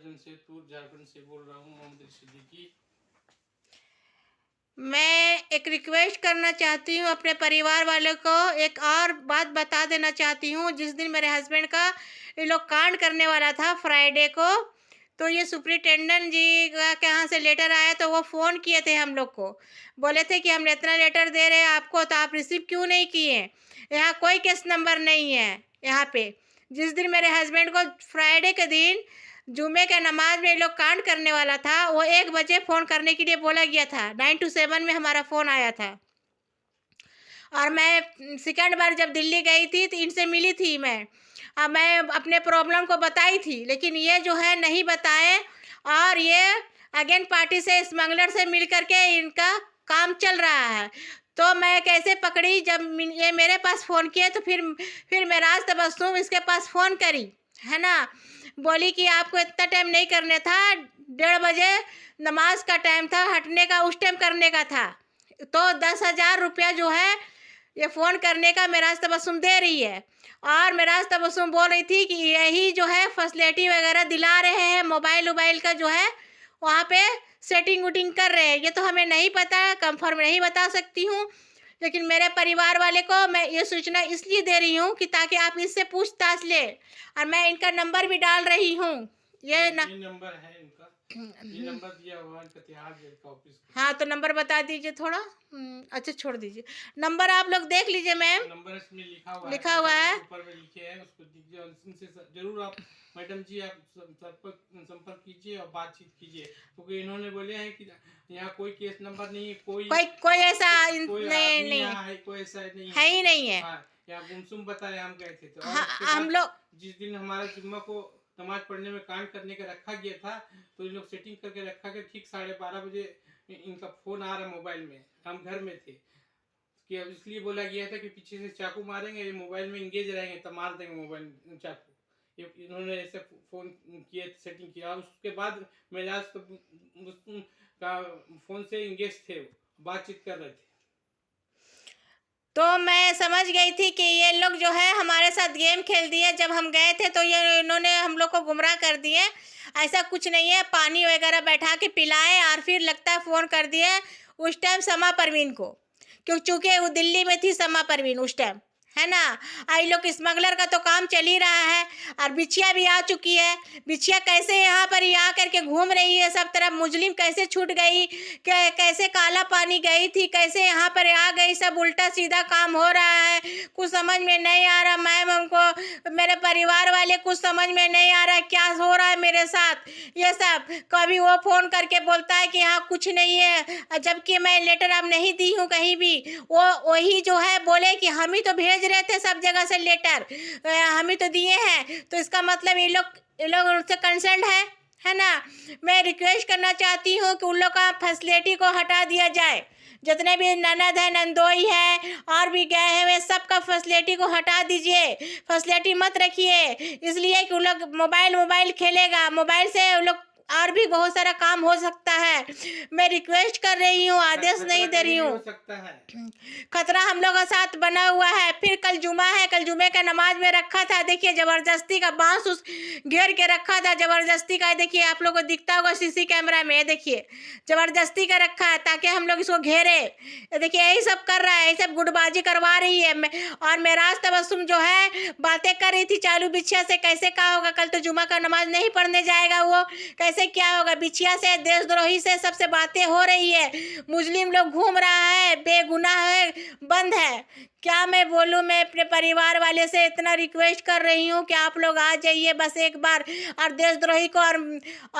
जमशेदपुर झारखंड से बोल रहा हूँ, मोहम्मद सिद्दीकी। मैं एक रिक्वेस्ट करना चाहती हूँ अपने परिवार वालों को, एक और बात बता देना चाहती हूँ। जिस दिन मेरे हस्बैंड का ये लोग कांड करने वाला था फ्राइडे को, तो ये सुपरिटेंडेंट जी के यहाँ से लेटर आया, तो वो फ़ोन किए थे हम लोग को, बोले थे कि हम इतना लेटर दे रहे हैं आपको, तो आप रिसीव क्यों नहीं किए। यहाँ कोई केस नंबर नहीं है यहाँ पे। जिस दिन मेरे हस्बैंड को फ्राइडे के दिन जुमे के नमाज में ये लोग कांड करने वाला था, वो 1 बजे फ़ोन करने के लिए बोला गया था। 9 to 7 में हमारा फ़ोन आया था। और मैं सेकंड बार जब दिल्ली गई थी तो इनसे मिली थी मैं। मैं अपने प्रॉब्लम को बताई थी, लेकिन ये जो है नहीं बताए, और ये अगेन पार्टी से स्मगलर से मिल करके इनका काम चल रहा है। तो मैं कैसे पकड़ी, जब ये मेरे पास फ़ोन किए तो फिर मैं राज तबस्सुम इसके पास फ़ोन करी, है ना। बोली कि आपको इतना टाइम नहीं करने था, 1:30 बजे नमाज का टाइम था, हटने का उस टाइम करने का था। तो 10,000 रुपया जो है ये फ़ोन करने का मेराज तबस्सुम दे रही है। और मेराज तबस्सुम बोल रही थी कि यही जो है फैसिलिटी वगैरह दिला रहे हैं, मोबाइल वोबाइल का जो है वहाँ पे सेटिंग वुटिंग कर रहे हैं। ये तो हमें नहीं पता, कंफर्म नहीं बता सकती हूँ, लेकिन मेरे परिवार वाले को मैं ये सूचना इसलिए दे रही हूँ कि ताकि आप इससे पूछताछ ले, और मैं इनका नंबर भी डाल रही हूँ। ये नंबर है इनका, ये नंबर दिया हुआ है इनका तिहाड़ जेल का ऑफिस का। हाँ, तो नंबर बता दीजिए थोड़ा। अच्छा, छोड़ दीजिए, नंबर आप लोग देख लीजिए मैम, नंबर इसमें लिखा हुआ है। ऊपर में लिखे हैं, उसको दीजिए और इनसे जरूर आप मैडम जी आप संपर्क कीजिए और बातचीत कीजिए, क्योंकि इन्होंने बोले हैं कि यहाँ कोई केस नंबर नहीं है, कोई ऐसा कोई नहीं नहीं यहाँ है, कोई ऐसा नहीं है ही नहीं है। हाँ, यहाँ गुमसुम बताए हम गए थे। तो हाँ, हम लोग जिस दिन हमारा जुम्मा को नमाज पढ़ने में कांड करने का रखा गया था, तो इन लोग सेटिंग करके रखा गया। ठीक 12:30 बजे इनका फोन आ रहा मोबाइल में, हम घर में थे, कि अब इसलिए बोला गया था कि पीछे से चाकू मारेंगे, ये मोबाइल में इंगेज रहेंगे तो मार देंगे मोबाइल चाकू। ये इन्होंने ऐसे फोन किया, सेटिंग किया। उसके बाद मेराज का फोन से इंगेज थे, बातचीत कर रहे थे। तो मैं समझ गई थी कि ये लोग जो है हमारे साथ गेम खेल दिए। जब हम गए थे तो ये इन्होंने हम लोग को गुमराह कर दिए। ऐसा कुछ नहीं है, पानी वगैरह बैठा के पिलाए और फिर लगता है फ़ोन कर दिए उस टाइम समा परवीन को, चूँकि वो दिल्ली में थी समा परवीन उस टाइम, है ना। आई लोग स्मगलर का तो काम चल ही रहा है, और बिछिया भी आ चुकी है। बिछिया कैसे यहाँ पर ही आ करके घूम रही है सब तरफ, मुजलिम कैसे छूट गई, कैसे काला पानी गई थी, कैसे यहाँ पर आ गई, सब उल्टा सीधा काम हो रहा है। कुछ समझ में नहीं आ रहा मैम, हमको मेरे परिवार वाले कुछ समझ में नहीं आ रहा है क्या हो रहा है मेरे साथ। ये सब कभी वो फ़ोन करके बोलता है कि यहाँ कुछ नहीं है, जबकि मैं लेटर अब नहीं दी हूँ कहीं भी। वो वही जो है बोले कि हम ही तो भेज रहे थे सब जगह से लेटर, हम ही तो दिए हैं, तो इसका मतलब ये लोग उनसे कंसर्न है ना। मैं रिक्वेस्ट करना चाहती हूँ कि उन लोग का फैसिलिटी को हटा दिया जाए। जितने भी ननद है, नंदोई है और भी गए हैं, वे सबका फैसिलिटी को हटा दीजिए, फैसिलिटी मत रखिए, इसलिए कि उन लोग मोबाइल खेलेगा, मोबाइल से उन लोग और भी बहुत सारा काम हो सकता है। मैं रिक्वेस्ट कर रही हूँ, आदेश नहीं दे रही हूँ। खतरा हम लोगों के साथ बना हुआ है। फिर कल जुमा है, कल जुमे का नमाज में रखा था, देखिए जबरदस्ती का बांस उस घेर के रखा था, जबरदस्ती का। देखिए आप लोगों को दिखता होगा सीसी कैमरा में, देखिए जबरदस्ती का रखा है ताकि हम लोग इसको घेरे। देखिए यही सब कर रहा है, यही सब गुटबाजी करवा रही है। और मेराज तबस्सुम जो है बातें कर रही थी चालू बिछिया से, कैसे क्या होगा, कल तो जुमा का नमाज नहीं पढ़ने जाएगा वो, कैसे क्या होगा। बिछिया से, देशद्रोही से, सबसे बातें हो रही है। मुस्लिम लोग घूम रहा है, बेगुनाह है, बंद है। क्या मैं बोलूँ, मैं अपने परिवार वाले से इतना रिक्वेस्ट कर रही हूँ कि आप लोग आ जाइए बस एक बार, और देशद्रोही को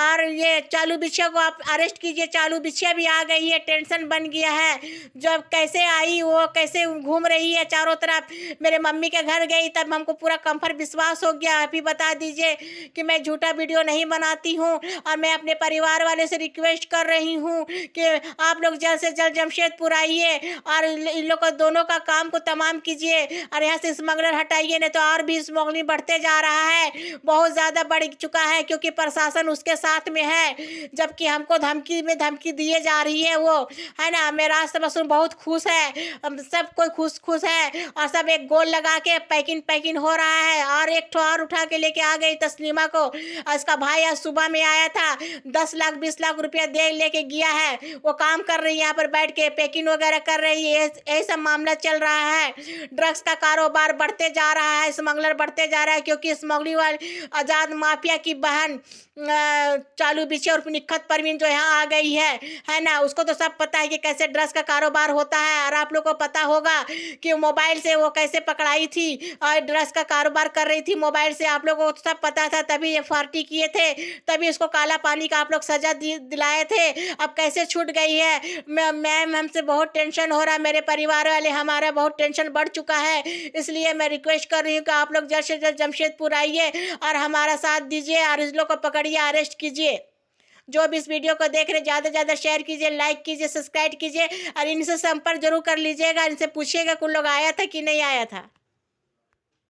और ये चालू बिछिया को आप अरेस्ट कीजिए। चालू बिछिया भी आ गई है, टेंशन बन गया है। जब कैसे आई वो, कैसे घूम रही है चारों तरफ। मेरे मम्मी के घर गई तब हमको पूरा कंफर्ट विश्वास हो गया। आप ही बता दीजिए कि मैं झूठा वीडियो नहीं बनाती हूँ, और मैं अपने परिवार वाले से रिक्वेस्ट कर रही हूँ कि आप लोग जल्द से जल्द जमशेदपुर आइए और इन लोग को दोनों का काम को तमाम कीजिए और यहाँ से स्मगलर हटाइए, नहीं तो और भी स्मगलिंग बढ़ते जा रहा है, बहुत ज़्यादा बढ़ चुका है, क्योंकि प्रशासन उसके साथ में है, जबकि हमको धमकी में धमकी दिए जा रही है वो, है ना। मेरा राष्ट्र बहुत खुश है, सब कोई खुश है और सब एक गोल लगा के पैकिंग हो रहा है। और एक ठो और उठा के लेके आ गई तस्लीमा को, और इसका भाई आज सुबह में आया था, 10 लाख 20 लाख रुपया दे लेके गया है, वो काम कर रही है, यहाँ पर बैठ के पैकिंग वगैरह कर रही है। यही सब मामला चल रहा है। ड्रग्स का कारोबार बढ़ते जा रहा है, स्मगलर बढ़ते जा रहा है, क्योंकि स्मगलिंग वाली आज़ाद माफिया की बहन चालू बिछे और निखत परवीन जो यहाँ आ गई है ना। उसको तो सब पता है कि कैसे ड्रग्स का कारोबार होता है, और आप लोग को पता होगा कि मोबाइल से वो कैसे पकड़ाई थी और ड्रग्स का कारोबार कर रही थी मोबाइल से, आप लोगों को सब पता था, तभी ये पार्टी किए थे, तभी उसको काला पानी का आप लोग सजा दिलाए थे। अब कैसे छूट गई है। मैम हमसे बहुत टेंशन हो रहा है, मेरे परिवार वाले, हमारा बहुत टेंशन बढ़ चुका है, इसलिए मैं रिक्वेस्ट कर रही हूँ कि आप लोग जल्द से जल्द जमशेदपुर आइए और हमारा साथ दीजिए और इस लोग को पकड़िए, अरेस्ट कीजिए। जो भी इस वीडियो को देख रहे ज़्यादा से ज़्यादा शेयर कीजिए, लाइक कीजिए, सब्सक्राइब कीजिए और इनसे संपर्क जरूर कर लीजिएगा, इनसे पूछिएगा कुछ लोग आया था कि नहीं आया था।